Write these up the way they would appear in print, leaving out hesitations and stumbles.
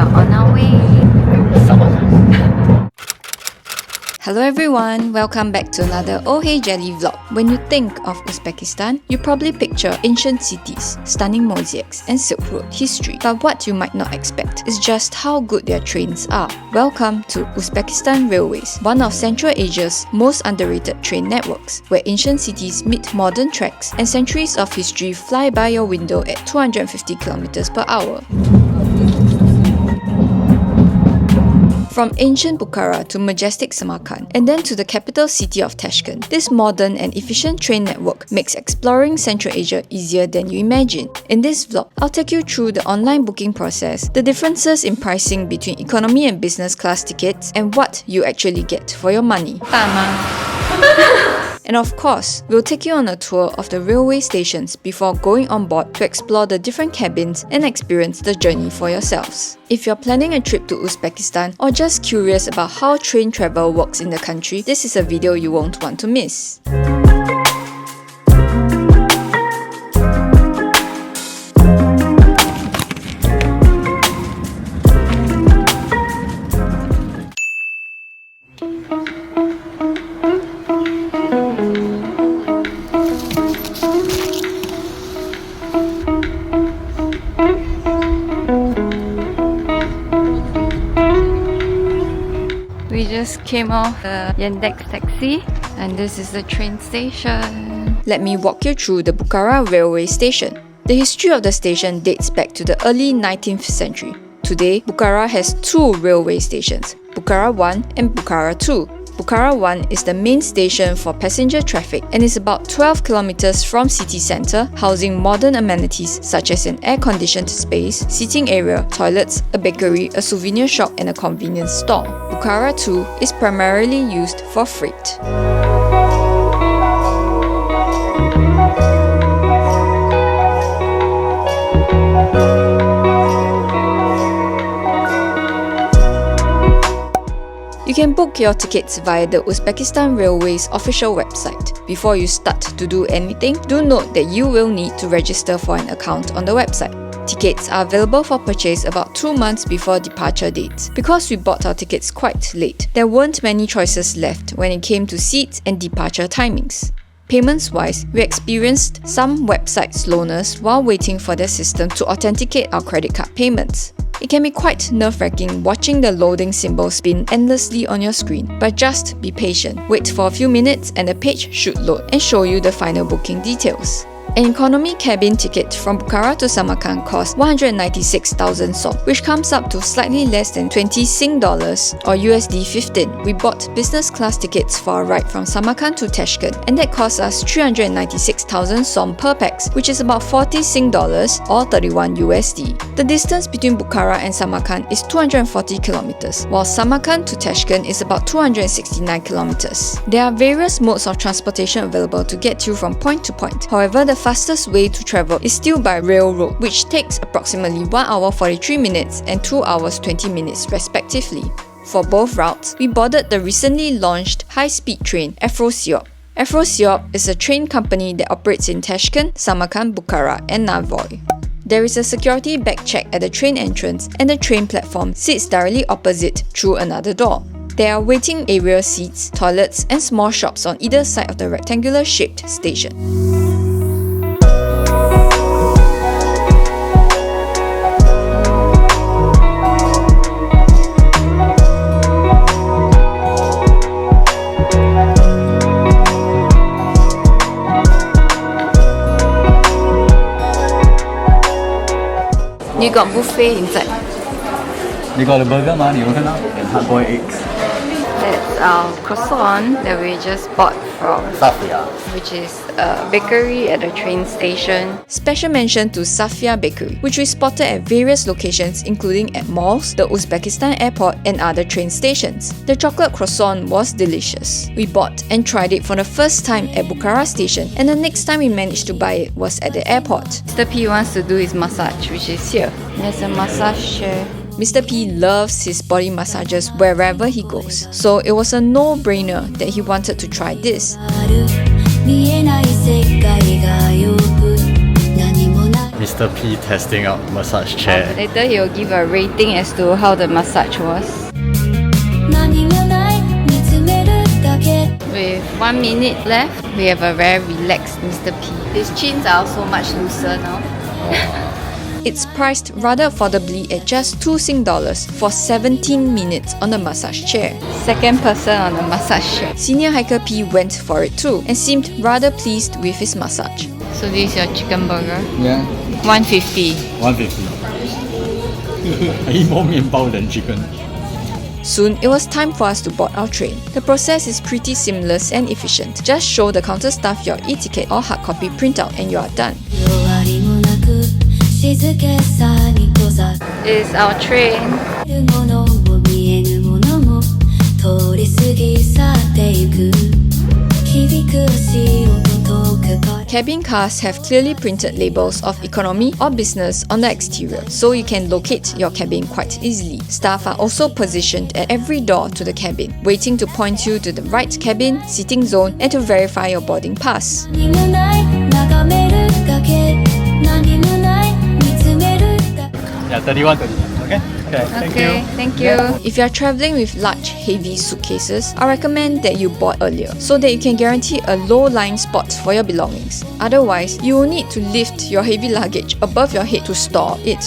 are on our way. Samarkand. Hello everyone, welcome back to another Oh Hey Jelly vlog. When you think of Uzbekistan, you probably picture ancient cities, stunning mosaics, and Silk Road history. But what you might not expect is just how good their trains are. Welcome to Uzbekistan Railways, one of Central Asia's most underrated train networks, where ancient cities meet modern tracks and centuries of history fly by your window at 250 km per hour. From ancient Bukhara to majestic Samarkand, and then to the capital city of Tashkent, this modern and efficient train network makes exploring Central Asia easier than you imagine. In this vlog, I'll take you through the online booking process, the differences in pricing between economy and business class tickets, and what you actually get for your money. And of course, we'll take you on a tour of the railway stations before going on board to explore the different cabins and experience the journey for yourselves. If you're planning a trip to Uzbekistan or just curious about how train travel works in the country, this is a video you won't want to miss. We just came off the Yandex taxi and this is the train station. Let me walk you through the Bukhara railway station. The history of the station dates back to the early 19th century. Today, Bukhara has two railway stations, Bukhara 1 and Bukhara 2. Bukhara 1 is the main station for passenger traffic and is about 12 kilometers from city centre, housing modern amenities such as an air-conditioned space, seating area, toilets, a bakery, a souvenir shop and a convenience store. Bukhara 2 is primarily used for freight. You can book your tickets via the Uzbekistan Railways official website. Before you start to do anything, do note that you will need to register for an account on the website. Tickets are available for purchase about 2 months before departure dates. Because we bought our tickets quite late, there weren't many choices left when it came to seats and departure timings. Payments-wise, we experienced some website slowness while waiting for their system to authenticate our credit card payments. It can be quite nerve-wracking watching the loading symbol spin endlessly on your screen, but just be patient. Wait for a few minutes and the page should load and show you the final booking details. An economy cabin ticket from Bukhara to Samarkand costs 196,000 som, which comes up to slightly less than 20 Sing dollars or USD 15. We bought business class tickets for a ride from Samarkand to Tashkent, and that cost us 396,000 som per pax, which is about 40 Sing dollars or 31 USD. The distance between Bukhara and Samarkand is 240 kilometers, while Samarkand to Tashkent is about 269 kilometers. There are various modes of transportation available to get you from point to point. However, the fastest way to travel is still by railroad, which takes approximately 1 hour 43 minutes and 2 hours 20 minutes respectively. For both routes, we boarded the recently launched high-speed train Afrosiyob. Afrosiyob is a train company that operates in Tashkent, Samarkand, Bukhara and Navoy. There is a security bag check at the train entrance and the train platform sits directly opposite through another door. There are waiting area seats, toilets and small shops on either side of the rectangular-shaped station. You got buffet inside. They got a burger, man, you know, and hard-boiled eggs. That's our croissant that we just bought from Safia, which is a bakery at the train station. Special mention to Safia Bakery, which we spotted at various locations including at malls, the Uzbekistan airport and other train stations. The chocolate croissant was delicious. We bought and tried it for the first time at Bukhara station, and the next time we managed to buy it was at the airport. Mr. P wants to do his massage, which is here. There's a massage chair. Mr. P loves his body massages wherever he goes, so it was a no-brainer that he wanted to try this. It's Mr. P testing out massage chair. Later he will give a rating as to how the massage was. With 1 minute left, we have a very relaxed Mr. P. His chins are also much looser now. It's priced rather affordably at just $2 for 17 minutes on the massage chair. Second person on the massage chair. Senior hiker P went for it too and seemed rather pleased with his massage. So this is your chicken burger? Yeah. 150. 150. I eat more 面包 than chicken. Soon, it was time for us to board our train. The process is pretty seamless and efficient. Just show the counter staff your e-ticket or hard copy printout and you are done. This is our train. Cabin cars have clearly printed labels of economy or business on the exterior, so you can locate your cabin quite easily. Staff are also positioned at every door to the cabin, waiting to point you to the right cabin, seating zone, and to verify your boarding pass. Yeah, 31. Okay? Okay, thank you. If you are traveling with large, heavy suitcases, I recommend that you board earlier so that you can guarantee a low-lying spot for your belongings. Otherwise, you will need to lift your heavy luggage above your head to store it.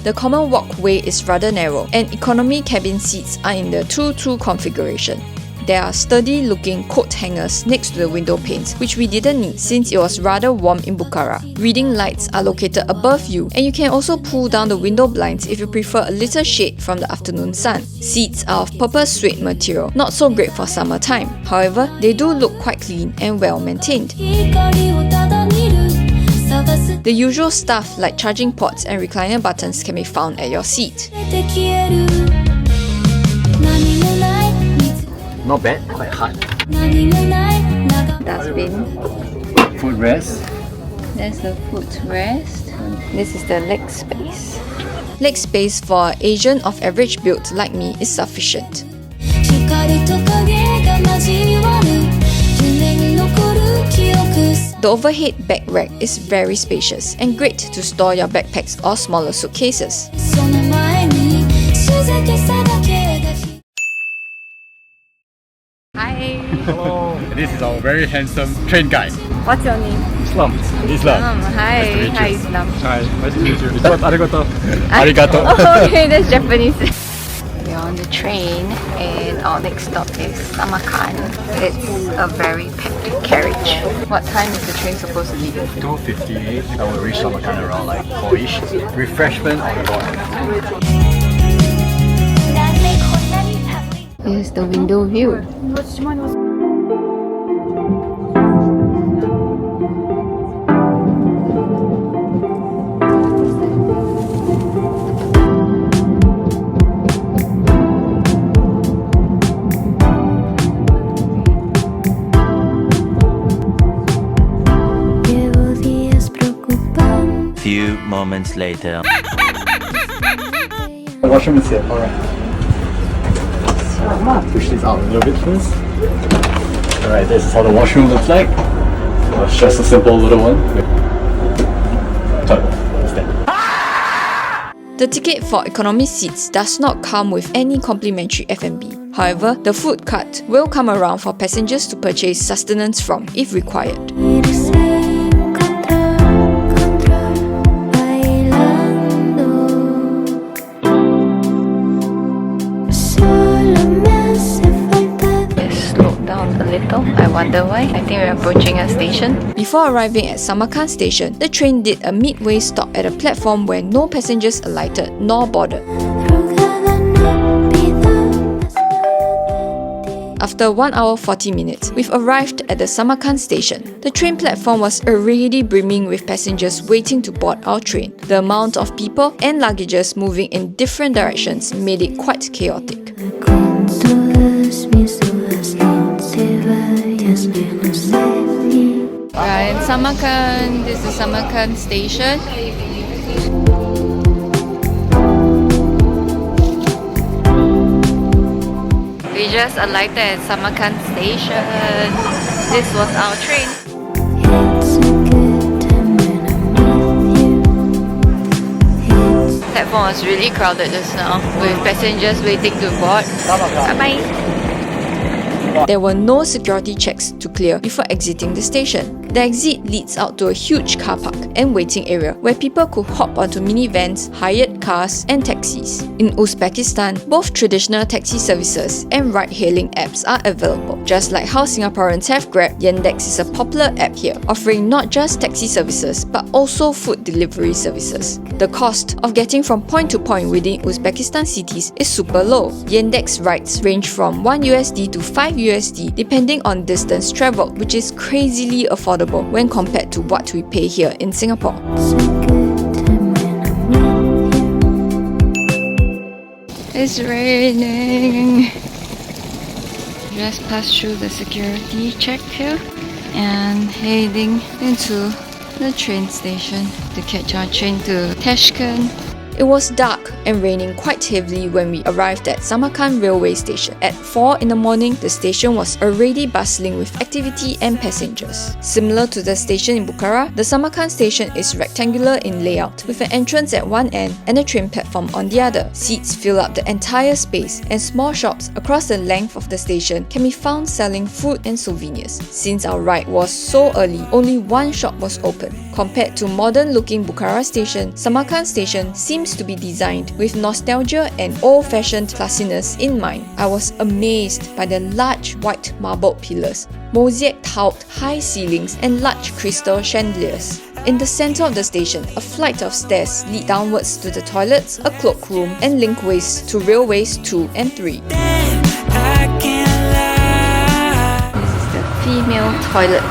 The common walkway is rather narrow, and economy cabin seats are in the 2-2 configuration. There are sturdy-looking coat hangers next to the window panes, which we didn't need since it was rather warm in Bukhara. Reading lights are located above you, and you can also pull down the window blinds if you prefer a little shade from the afternoon sun. Seats are of purple suede material, not so great for summertime. However, they do look quite clean and well maintained. The usual stuff like charging ports and recliner buttons can be found at your seat. Not bad, quite hard. Dustbin. Footrest. There's the footrest. This is the leg space. Leg space for an Asian of average build like me is sufficient. The overhead bag rack is very spacious and great to store your backpacks or smaller suitcases. Hi. Hello. This is our very handsome train guide. What's your name? Islam. Hi. Nice to meet you. Hi, Islam. Hi. Nice to meet you. It's what? Arigato. Arigato. Oh, okay, that's Japanese. We're on the train and our next stop is Samarkand. It's a very packed carriage. What time is the train supposed to leave? 2:58. I will reach Samarkand around like 4-ish. Refreshment on the board. Here's the window view. Few moments later. The washroom is here. Alright. Push this out a little bit first. Alright, this is how the washroom looks like. It's just a simple little one. The ticket for economy seats does not come with any complimentary F&B. However, the food cart will come around for passengers to purchase sustenance from if required. I wonder why. I think we're approaching a station. Before arriving at Samarkand station, the train did a midway stop at a platform where no passengers alighted nor boarded. After 1 hour 40 minutes, we've arrived at the Samarkand station. The train platform was already brimming with passengers waiting to board our train. The amount of people and luggages moving in different directions made it quite chaotic. In Samarkand, this is Samarkand station. We just alighted at Samarkand station. This was our train. Platform was really crowded just now, with passengers waiting to board. Bye-bye. There were no security checks to clear before exiting the station. The exit leads out to a huge car park and waiting area where people could hop onto minivans, hired cars and taxis. In Uzbekistan, both traditional taxi services and ride-hailing apps are available. Just like how Singaporeans have Grab, Yandex is a popular app here, offering not just taxi services but also food delivery services. The cost of getting from point to point within Uzbekistan cities is super low. Yandex rides range from $1 to $5 depending on distance traveled, which is crazily affordable when compared to what we pay here in Singapore. It's raining. Just passed through the security check here and heading into the train station to catch our train to Tashkent. It was dark and raining quite heavily when we arrived at Samarkand railway station. At 4 in the morning, the station was already bustling with activity and passengers. Similar to the station in Bukhara, the Samarkand station is rectangular in layout, with an entrance at one end and a train platform on the other. Seats fill up the entire space, and small shops across the length of the station can be found selling food and souvenirs. Since our ride was so early, only one shop was open. Compared to modern-looking Bukhara station, Samarkand station seems to be designed with nostalgia and old-fashioned classiness in mind. I was amazed by the large white marbled pillars, mosaic-tiled high ceilings and large crystal chandeliers. In the center of the station, a flight of stairs lead downwards to the toilets, a cloakroom and linkways to railways 2 and 3. This is the female toilet.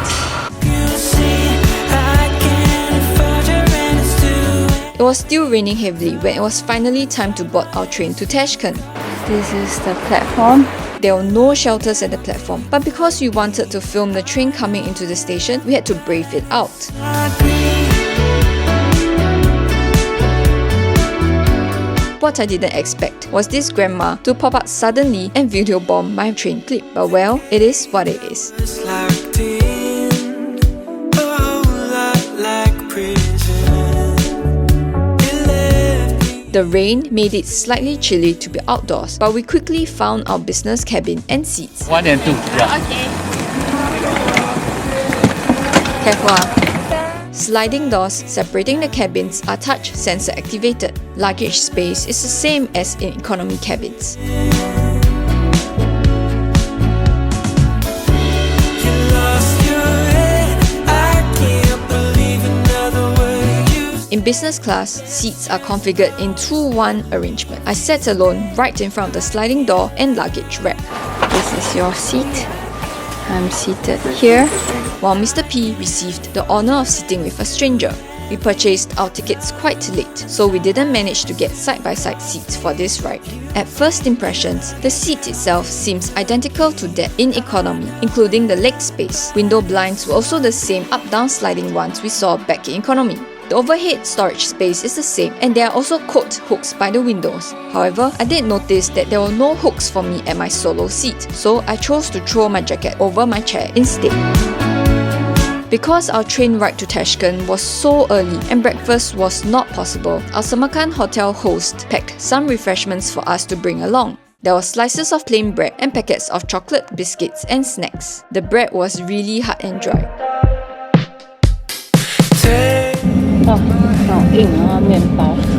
It was still raining heavily when it was finally time to board our train to Tashkent. This is the platform. There were no shelters at the platform, but because we wanted to film the train coming into the station, we had to brave it out. What I didn't expect was this grandma to pop up suddenly and video bomb my train clip, but well, it is what it is. The rain made it slightly chilly to be outdoors, but we quickly found our business cabin and seats. 1 and 2, yeah. Okay. Careful. Sliding doors separating the cabins are touch sensor activated. Luggage space is the same as in economy cabins. In business class, seats are configured in 2-1 arrangement. I sat alone right in front of the sliding door and luggage rack. This is your seat. I'm seated here, while Mr. P received the honor of sitting with a stranger. We purchased our tickets quite late, so we didn't manage to get side-by-side seats for this ride. At first impressions, the seat itself seems identical to that in economy, including the leg space. Window blinds were also the same up-down sliding ones we saw back in economy. The overhead storage space is the same, and there are also coat hooks by the windows. However, I did notice that there were no hooks for me at my solo seat, so I chose to throw my jacket over my chair instead. Because our train ride to Tashkent was so early and breakfast was not possible, our Samarkand hotel host packed some refreshments for us to bring along. There were slices of plain bread and packets of chocolate, biscuits and snacks. The bread was really hard and dry.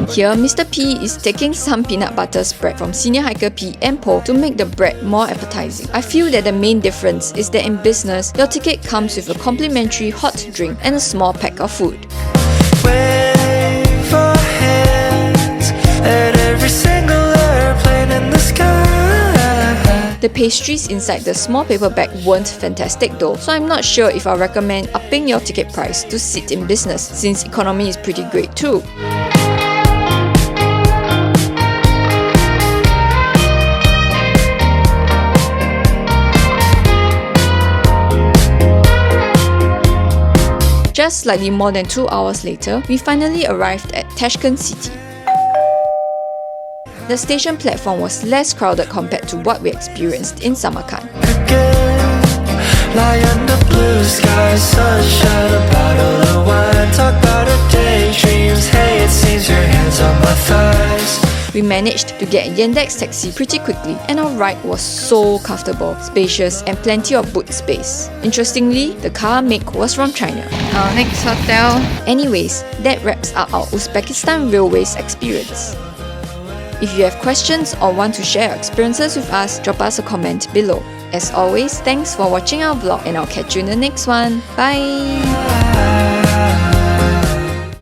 Here, Mr. P is taking some peanut butter spread from Senior Hiker P and Po to make the bread more appetizing. I feel that the main difference is that in business, your ticket comes with a complimentary hot drink and a small pack of food. Wave our hands at every single airplane in the sky. The pastries inside the small paper bag weren't fantastic though, so I'm not sure if I recommend upping your ticket price to sit in business, since economy is pretty great too. Just slightly more than 2 hours later, we finally arrived at Tashkent city. The station platform was less crowded compared to what we experienced in Samarkand. Lie under blue skies, sunshine, a bottle of wine. Talk about our daydreams, hey, it seems your hands on my thighs. We managed to get a Yandex taxi pretty quickly, and our ride was so comfortable, spacious, and plenty of boot space. Interestingly, the car make was from China. Our next hotel. Anyways, that wraps up our Uzbekistan Railways experience. If you have questions or want to share your experiences with us, drop us a comment below. As always, thanks for watching our vlog, and I'll catch you in the next one. Bye!